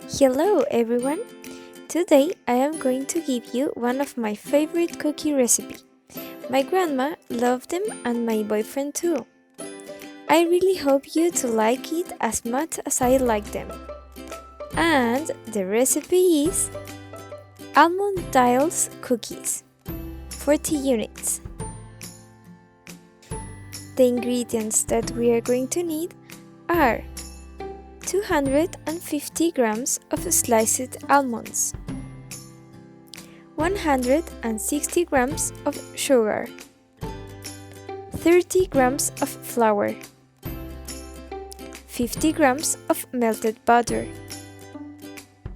Hello everyone! Today I am going to give you one of my favorite cookie recipe. My grandma loved them and my boyfriend too. I really hope you to like it as much as I like them. And the recipe is almond tiles cookies, 40 units. The ingredients that we are going to need are 250 grams of sliced almonds, 160 grams of sugar, 30 grams of flour, 50 grams of melted butter,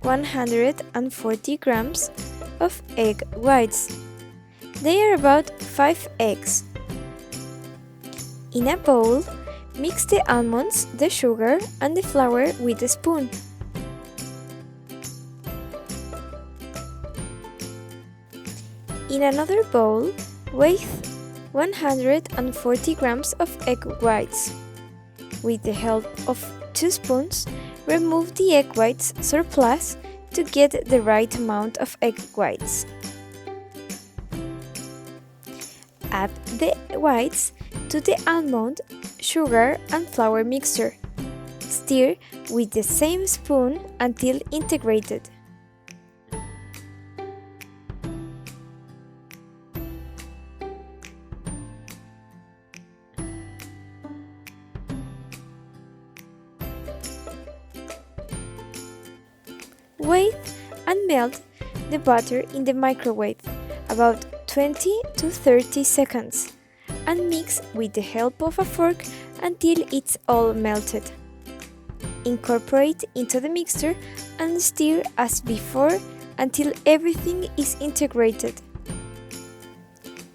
140 grams of egg whites. They are about 5 eggs. In a bowl, mix the almonds, the sugar, and the flour with a spoon. In another bowl, weigh 140 grams of egg whites. With the help of 2 spoons, remove the egg whites surplus to get the right amount of egg whites. Add the whites to the almond, sugar, and flour mixture. Stir with the same spoon until integrated. Weigh and melt the butter in the microwave about 20 to 30 seconds and mix with the help of a fork until it's all melted. Incorporate into the mixture and stir as before until everything is integrated.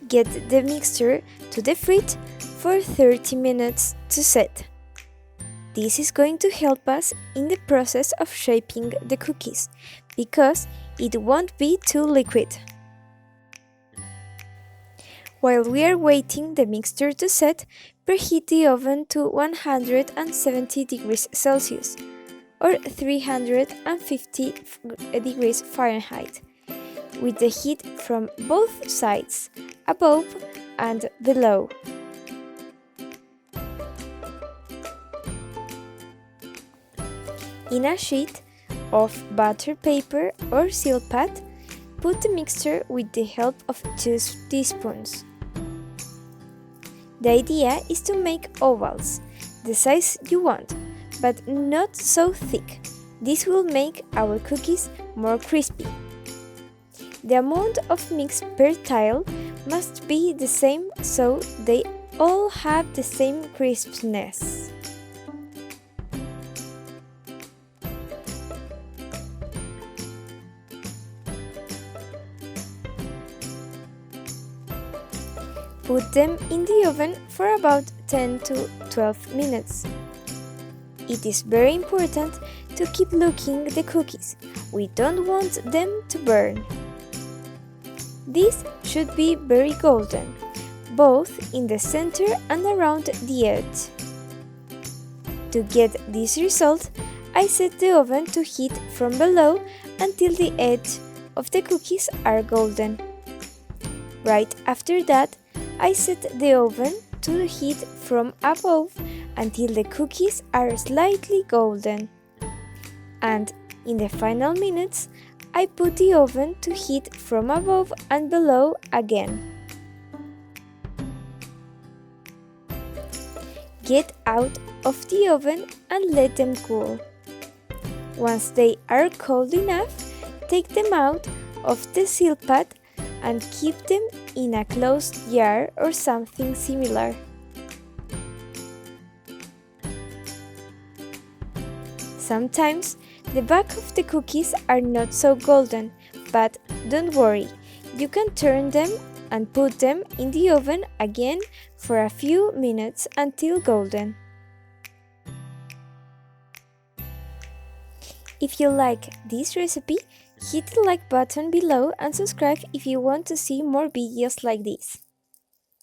Get the mixture to the fridge for 30 minutes to set. This is going to help us in the process of shaping the cookies, because it won't be too liquid. While we are waiting the mixture to set, preheat the oven to 170 degrees Celsius or 350 degrees Fahrenheit, with the heat from both sides, above and below. In a sheet of butter paper or seal pad, put the mixture with the help of 2 teaspoons. The idea is to make ovals, the size you want, but not so thick. This will make our cookies more crispy. The amount of mix per tile must be the same so they all have the same crispness. Put them in the oven for about 10 to 12 minutes. It is very important to keep looking the cookies. We don't want them to burn. These should be very golden, both in the center and around the edge. To get this result, I set the oven to heat from below until the edge of the cookies are golden. Right after that, I set the oven to heat from above until the cookies are slightly golden. And in the final minutes, I put the oven to heat from above and below again. Get out of the oven and let them cool. Once they are cold enough, take them out of the seal pad and keep them in a closed jar or something similar. Sometimes the back of the cookies are not so golden, but don't worry, you can turn them and put them in the oven again for a few minutes until golden. If you like this recipe, hit the like button below and subscribe if you want to see more videos like this.